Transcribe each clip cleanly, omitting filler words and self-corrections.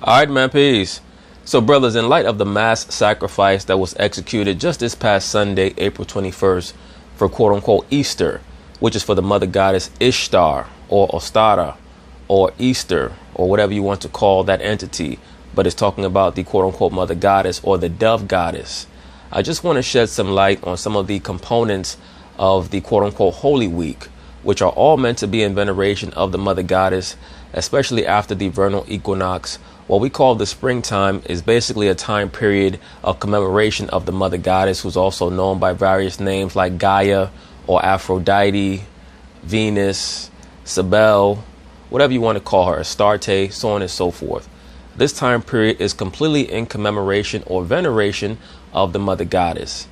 All right, man, peace. So, brothers, in light of the mass sacrifice that was executed just this past Sunday, April 21st, for quote-unquote Easter, which is for the mother goddess Ishtar or Ostara or Easter or whatever you want to call that entity, but it's talking about the quote-unquote mother goddess or the dove goddess. I just want to shed some light on some of the components of the quote-unquote Holy Week, which are all meant to be in veneration of the mother goddess, especially after the vernal equinox. What we call the springtime is basically a time period of commemoration of the mother goddess, who's also known by various names like Gaia or Aphrodite, Venus, Cybele, whatever you want to call her, Astarte, so on and so forth. This time period is completely in commemoration or veneration of the mother goddess.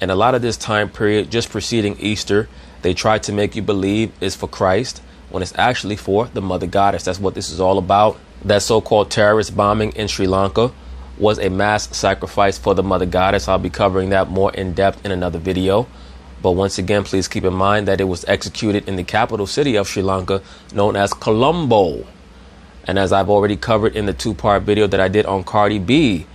And a lot of this time period just preceding Easter, they try to make you believe is for Christ when it's actually for the mother goddess. That's what this is all about. That so-called terrorist bombing in Sri Lanka was a mass sacrifice for the mother goddess. I'll be covering that more in depth in another video. But once again, please keep in mind that it was executed in the capital city of Sri Lanka, known as Colombo. And as I've already covered in the two-part video that I did on Cardi B,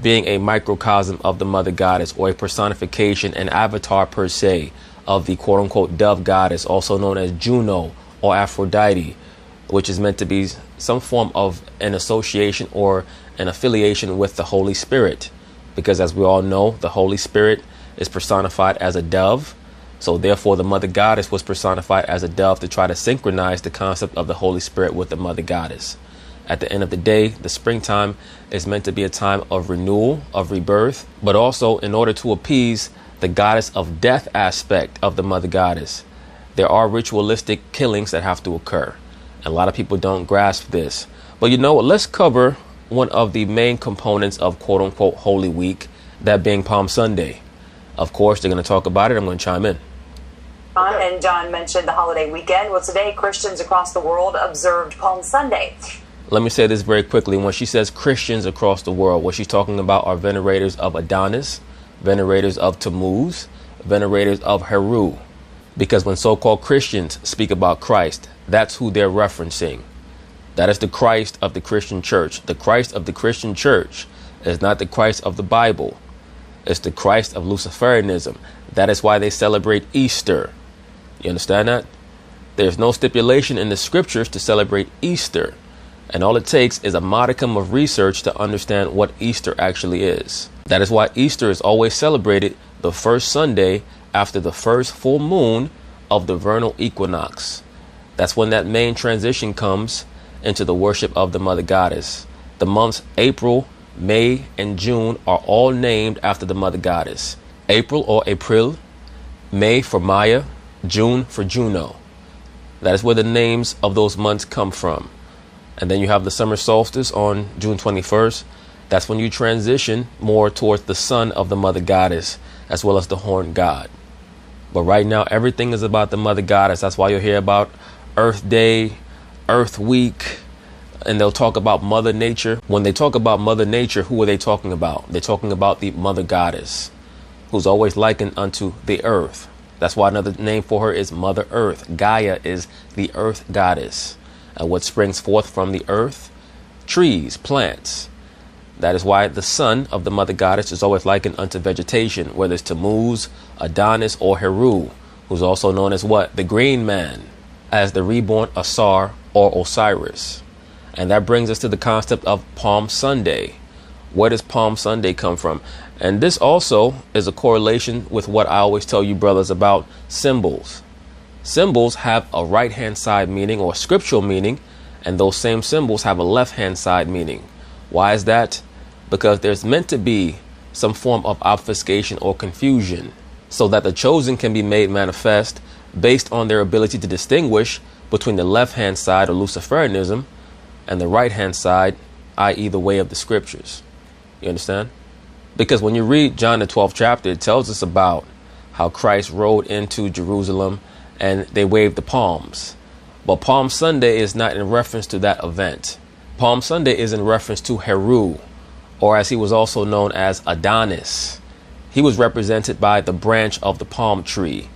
being a microcosm of the mother goddess, or a personification, an avatar per se, of the quote-unquote dove goddess, also known as Juno or Aphrodite, which is meant to be some form of an association or an affiliation with the Holy Spirit. Because as we all know, the Holy Spirit is personified as a dove. So therefore, the mother goddess was personified as a dove to try to synchronize the concept of the Holy Spirit with the mother goddess. At the end of the day, the springtime is meant to be a time of renewal, of rebirth, but also in order to appease the goddess of death aspect of the mother goddess, there are ritualistic killings that have to occur. A lot of people don't grasp this. But you know what? Let's cover one of the main components of quote unquote Holy Week, that being Palm Sunday. Of course, they're going to talk about it. I'm going to chime in. And John mentioned the holiday weekend. Well, today Christians across the world observed Palm Sunday. Let me say this very quickly. When she says Christians across the world, what she's talking about are venerators of Adonis, venerators of Tammuz, venerators of Heru. Because when so-called Christians speak about Christ, that's who they're referencing. That is the Christ of the Christian church. The Christ of the Christian church is not the Christ of the Bible. It's the Christ of Luciferianism. That is why they celebrate Easter. You understand that? There's no stipulation in the scriptures to celebrate Easter. And all it takes is a modicum of research to understand what Easter actually is. That is why Easter is always celebrated the first Sunday after the first full moon of the vernal equinox. That's when that main transition comes into the worship of the mother goddess. The months April, May, and June are all named after the mother goddess. April or April, May for Maya, June for Juno. That is where the names of those months come from. And then you have the summer solstice on June 21st. That's when you transition more towards the son of the mother goddess, as well as the horned god. But right now, everything is about the mother goddess. That's why you'll hear about Earth Day, Earth Week, and they'll talk about Mother Nature. When they talk about Mother Nature, who are they talking about? They're talking about the mother goddess, who's always likened unto the earth. That's why another name for her is Mother Earth. Gaia is the earth goddess. And what springs forth from the earth? Trees, plants. That is why the son of the mother goddess is always likened unto vegetation, whether it's Tammuz, Adonis, or Heru, who's also known as what? The green man, as the reborn Asar or Osiris. And that brings us to the concept of Palm Sunday. Where does Palm Sunday come from? And this also is a correlation with what I always tell you brothers about symbols. Symbols have a right-hand side meaning or scriptural meaning, and those same symbols have a left-hand side meaning. Why is that? Because there's meant to be some form of obfuscation or confusion so that the chosen can be made manifest based on their ability to distinguish between the left-hand side or Luciferianism and the right-hand side, i.e. the way of the scriptures. You understand? Because when you read John the 12th chapter, it tells us about how Christ rode into Jerusalem and they waved the palms. But Palm Sunday is not in reference to that event. Palm Sunday is in reference to Heru, or as he was also known as Adonis. He was represented by the branch of the palm tree,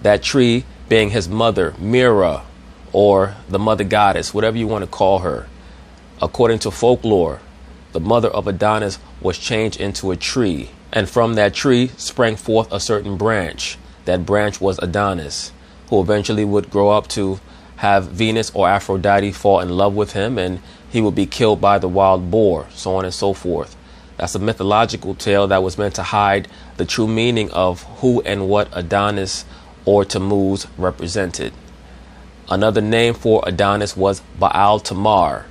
that tree being his mother, Mira, or the mother goddess, whatever you want to call her. According to folklore, the mother of Adonis was changed into a tree, and from that tree sprang forth a certain branch. That branch was Adonis, who eventually would grow up to have Venus or Aphrodite fall in love with him, and he would be killed by the wild boar, so on and so forth. That's a mythological tale that was meant to hide the true meaning of who and what Adonis or Tammuz represented. Another name for Adonis was Baal Tamar.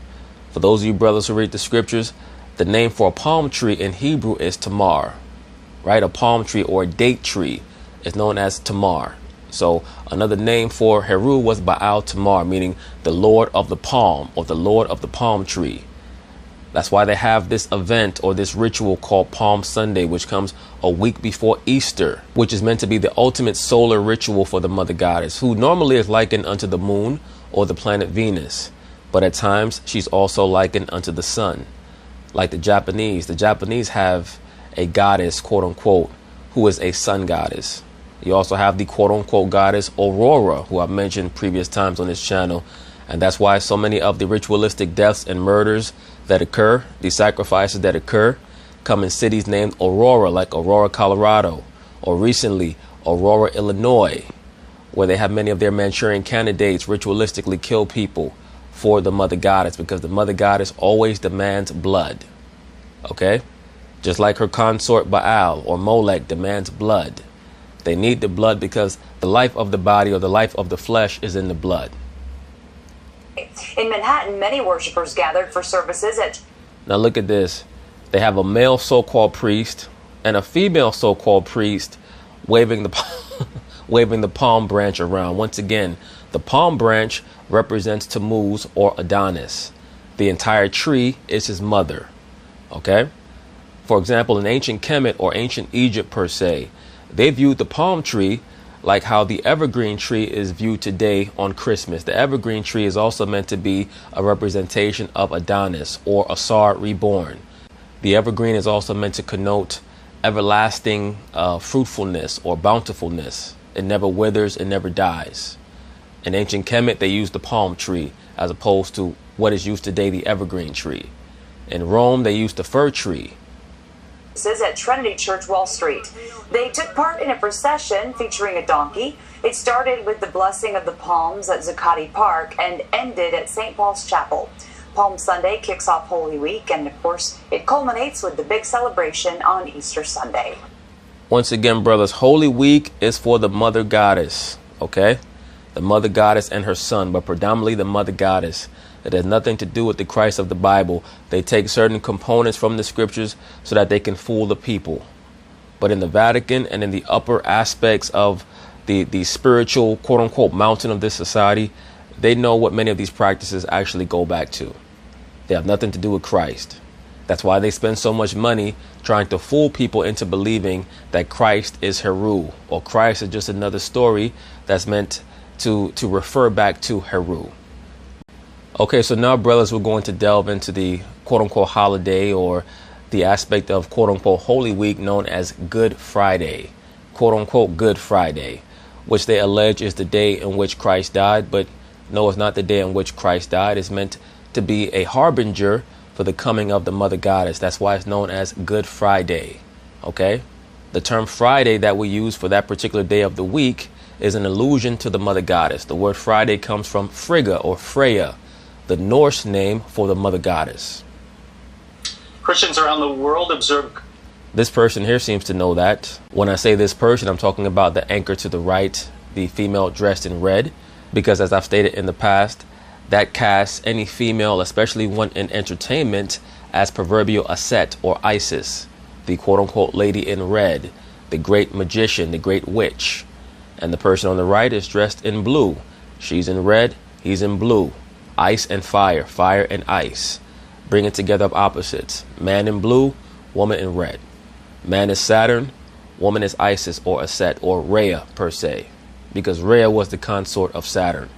For those of you brothers who read the scriptures, the name for a palm tree in Hebrew is Tamar, right? A palm tree or a date tree is known as Tamar. So another name for Heru was Baal Tamar, meaning the Lord of the palm or the Lord of the palm tree. That's why they have this event or this ritual called Palm Sunday, which comes a week before Easter, which is meant to be the ultimate solar ritual for the mother goddess, who normally is likened unto the moon or the planet Venus. But at times she's also likened unto the sun. Like the Japanese have a goddess, quote unquote, who is a sun goddess. You also have the quote unquote goddess Aurora, who I've mentioned previous times on this channel. And that's why so many of the ritualistic deaths and murders that occur, the sacrifices that occur, come in cities named Aurora, like Aurora, Colorado, or recently Aurora, Illinois, where they have many of their Manchurian candidates ritualistically kill people for the mother goddess, because the mother goddess always demands blood. Okay? Just like her consort Baal or Molech demands blood. They need the blood because the life of the body or the life of the flesh is in the blood. In Manhattan, many worshipers gathered for services at... Now look at this. They have a male so-called priest and a female so-called priest waving the palm branch around. Once again, the palm branch represents Tammuz or Adonis. The entire tree is his mother. Okay? For example, in ancient Kemet or ancient Egypt per se, they viewed the palm tree like how the evergreen tree is viewed today on Christmas. The evergreen tree is also meant to be a representation of Adonis or Asar reborn. The evergreen is also meant to connote everlasting fruitfulness or bountifulness. It never withers, it never dies. In ancient Kemet, they used the palm tree as opposed to what is used today, the evergreen tree. In Rome, they used the fir tree. At Trinity Church, Wall Street. They took part in a procession featuring a donkey. It started with the blessing of the palms at Zuccotti Park and ended at St. Paul's Chapel. Palm Sunday kicks off Holy Week, and of course, it culminates with the big celebration on Easter Sunday. Once again, brothers, Holy Week is for the mother goddess, okay? The mother goddess and her son, but predominantly the mother goddess. It has nothing to do with the Christ of the Bible. They take certain components from the scriptures so that they can fool the people. But in the Vatican and in the upper aspects of the spiritual, quote unquote, mountain of this society, they know what many of these practices actually go back to. They have nothing to do with Christ. That's why they spend so much money trying to fool people into believing that Christ is Heru, or Christ is just another story that's meant to refer back to Heru. Okay, so now, brothers, we're going to delve into the quote-unquote holiday or the aspect of quote-unquote Holy Week known as Good Friday, quote-unquote Good Friday, which they allege is the day in which Christ died. But no, it's not the day in which Christ died. It's meant to be a harbinger for the coming of the mother goddess. That's why it's known as Good Friday. Okay, the term Friday that we use for that particular day of the week is an allusion to the mother goddess. The word Friday comes from Frigga or Freya, the Norse name for the mother goddess. Christians around the world observe. This person here seems to know that. When I say this person, I'm talking about the anchor to the right, the female dressed in red, because as I've stated in the past, that casts any female, especially one in entertainment, as proverbial Aset or Isis, the quote-unquote lady in red, the great magician, the great witch. And the person on the right is dressed in blue. She's in red, he's in blue. Ice and fire, fire and ice, bringing together of opposites. Man in blue, woman in red. Man is Saturn, woman is Isis or Aset or Rhea per se, because Rhea was the consort of Saturn.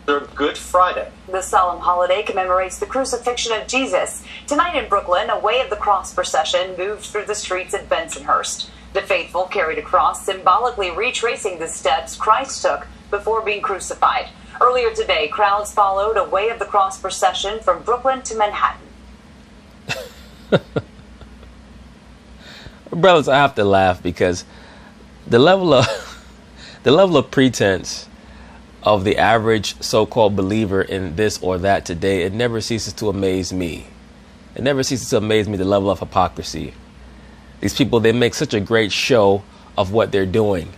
Good Friday. The solemn holiday commemorates the crucifixion of Jesus. Tonight in Brooklyn, a Way of the Cross procession moved through the streets at Bensonhurst. The faithful carried a cross, symbolically retracing the steps Christ took before being crucified. Earlier today, crowds followed a Way of the Cross procession from Brooklyn to Manhattan. Brothers, I have to laugh because the level of pretense of the average so-called believer in this or that today, it never ceases to amaze me. It never ceases to amaze me, the level of hypocrisy. These people, they make such a great show of what they're doing.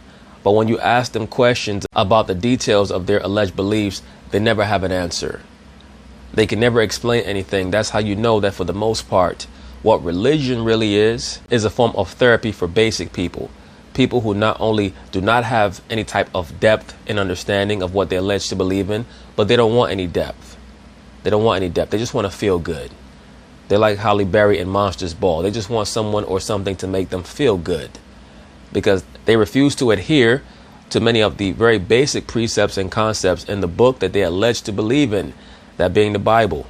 But when you ask them questions about the details of their alleged beliefs, they never have an answer. They can never explain anything. That's how you know that for the most part, what religion really is a form of therapy for basic people. People who not only do not have any type of depth in understanding of what they allege to believe in, but they don't want any depth. They don't want any depth. They just want to feel good. They're like Halle Berry in Monsters Ball. They just want someone or something to make them feel good, because they refuse to adhere to many of the very basic precepts and concepts in the book that they allege to believe in, that being the Bible.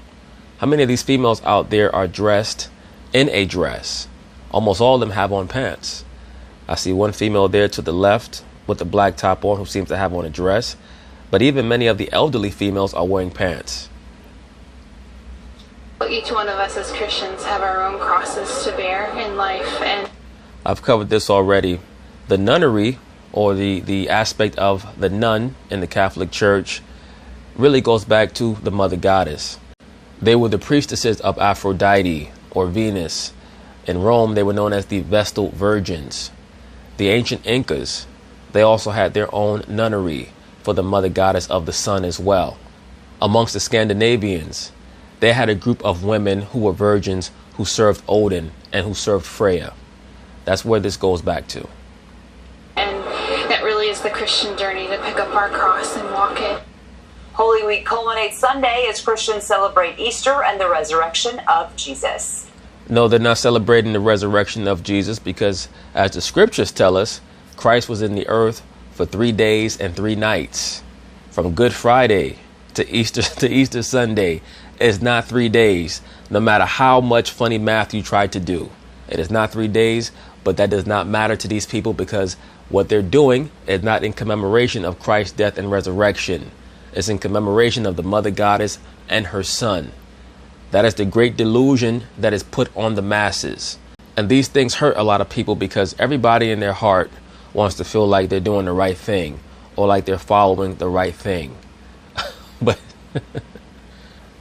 How many of these females out there are dressed in a dress? Almost all of them have on pants. I see one female there to the left with a black top on who seems to have on a dress. But even many of the elderly females are wearing pants. Each one of us as Christians have our own crosses to bear in life. And I've covered this already. The nunnery, or the aspect of the nun in the Catholic Church, really goes back to the Mother Goddess. They were the priestesses of Aphrodite or Venus. In Rome, they were known as the Vestal Virgins. The ancient Incas, they also had their own nunnery for the Mother Goddess of the Sun as well. Amongst the Scandinavians, they had a group of women who were virgins who served Odin and who served Freya. That's where this goes back to. And that really is the Christian journey, to pick up our cross and walk it. Holy Week culminates Sunday as Christians celebrate Easter and the resurrection of Jesus. No, they're not celebrating the resurrection of Jesus because, as the scriptures tell us, Christ was in the earth for 3 days and 3 nights. From Good Friday to Easter Sunday, it's not 3 days, no matter how much funny math you try to do. It is not 3 days, but that does not matter to these people because what they're doing is not in commemoration of Christ's death and resurrection. It's in commemoration of the Mother Goddess and her Son. That is the great delusion that is put on the masses. And these things hurt a lot of people because everybody in their heart wants to feel like they're doing the right thing or like they're following the right thing.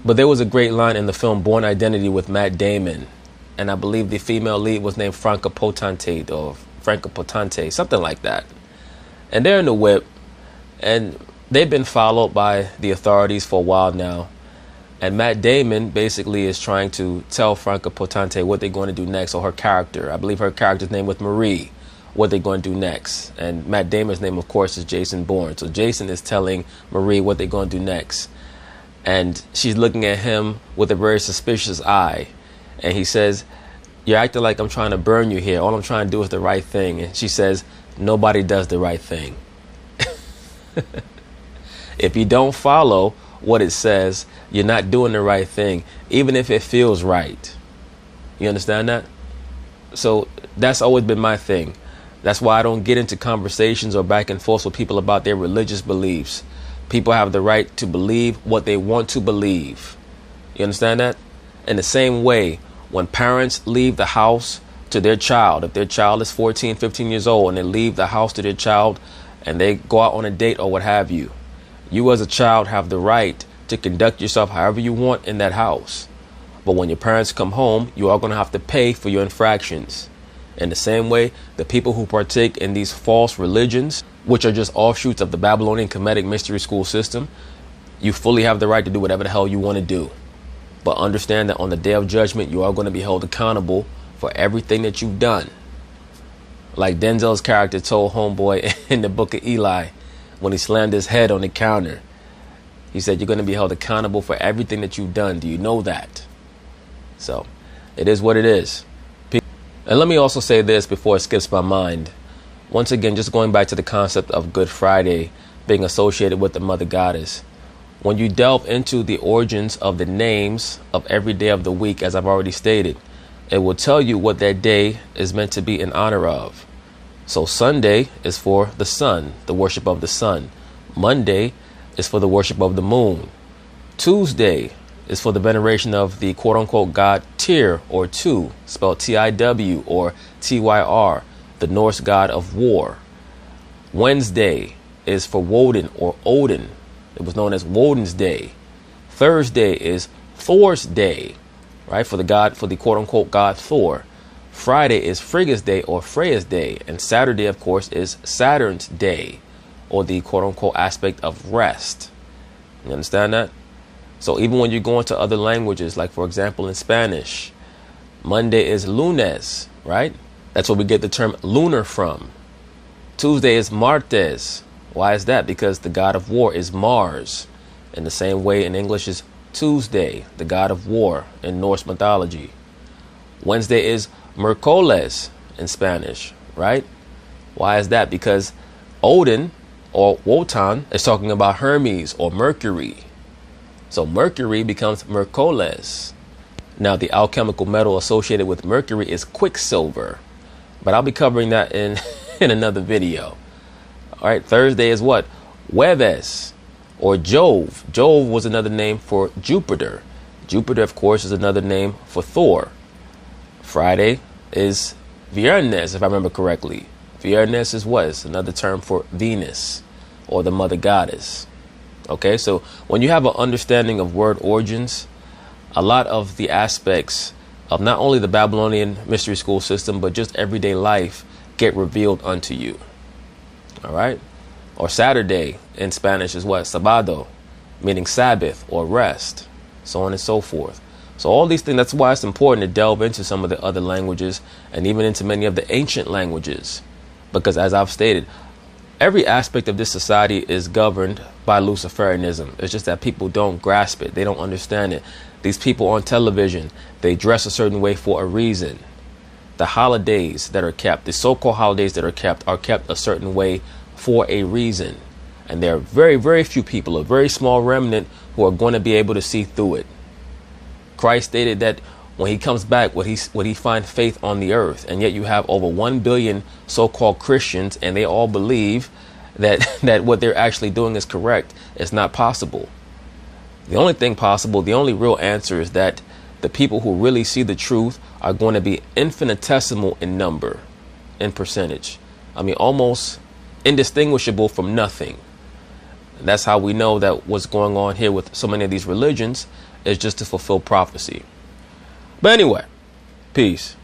But there was a great line in the film Born Identity with Matt Damon. And I believe the female lead was named Franca Potente or Franca Potente, something like that. And they're in the whip and they've been followed by the authorities for a while now. And Matt Damon basically is trying to tell Franca Potente what they're going to do next, or her character. I believe her character's name was Marie, what they're going to do next. And Matt Damon's name, of course, is Jason Bourne. So Jason is telling Marie what they're going to do next. And she's looking at him with a very suspicious eye. And he says, "You're acting like I'm trying to burn you here. All I'm trying to do is the right thing." And she says, "Nobody does the right thing." If you don't follow what it says, you're not doing the right thing, even if it feels right. You understand that? So that's always been my thing. That's why I don't get into conversations or back and forth with people about their religious beliefs. People have the right to believe what they want to believe. You understand that? In the same way, when parents leave the house to their child, if their child is 14, 15 years old, and they leave the house to their child and they go out on a date or what have you, you as a child have the right to conduct yourself however you want in that house. But when your parents come home, you are going to have to pay for your infractions. In the same way, the people who partake in these false religions, which are just offshoots of the Babylonian Kemetic mystery school system, you fully have the right to do whatever the hell you want to do. But understand that on the day of judgment, you are going to be held accountable for everything that you've done. Like Denzel's character told Homeboy in the Book of Eli when he slammed his head on the counter. He said, "You're going to be held accountable for everything that you've done. Do you know that?" So it is what it is. And let me also say this before it skips my mind. Once again, just going back to the concept of Good Friday being associated with the Mother Goddess. When you delve into the origins of the names of every day of the week, as I've already stated, it will tell you what that day is meant to be in honor of. So Sunday is for the sun, the worship of the sun. Monday is for the worship of the moon. Tuesday is for the veneration of the quote-unquote god Tyr, or Tu, spelled Tiw or Tyr, the Norse god of war. Wednesday is for Woden or Odin. It was known as Woden's Day. Thursday is Thor's Day, right, for the quote-unquote god Thor. Friday is Frigga's Day or Freya's Day. And Saturday, of course, is Saturn's Day, or the quote-unquote aspect of rest. You understand that? So even when you go into other languages, like, for example, in Spanish, Monday is Lunes, right? That's where we get the term lunar from. Tuesday is Martes. Why is that? Because the god of war is Mars. In the same way in English is Tuesday, the god of war in Norse mythology. Wednesday is Miércoles in Spanish, right? Why is that? Because Odin, or Wotan, is talking about Hermes or Mercury. So Mercury becomes Miércoles. Now, the alchemical metal associated with Mercury is quicksilver, but I'll be covering that in another video. All right, Thursday is what? Jueves, or Jove. Jove was another name for Jupiter. Jupiter, of course, is another name for Thor. Friday is Viernes, if I remember correctly. Viernes is what? It's another term for Venus, or the mother goddess. Okay, so when you have an understanding of word origins, a lot of the aspects of not only the Babylonian mystery school system, but just everyday life get revealed unto you. All right. Or Saturday in Spanish is what? Sábado, meaning Sabbath or rest, so on and so forth. So all these things, that's why it's important to delve into some of the other languages and even into many of the ancient languages, because as I've stated, every aspect of this society is governed by Luciferianism. It's just that people don't grasp it. They don't understand it. These people on television, they dress a certain way for a reason. The holidays that are kept, the so-called holidays that are kept a certain way for a reason. And there are very, very few people, a very small remnant, who are going to be able to see through it. Christ stated that when he comes back, would he find faith on the earth? And yet you have over 1 billion so-called Christians, and they all believe that what they're actually doing is correct. It's not possible. The only thing possible, the only real answer, is that the people who really see the truth are going to be infinitesimal in number, in percentage. I mean, almost indistinguishable from nothing. And that's how we know that what's going on here with so many of these religions is just to fulfill prophecy. But anyway, peace.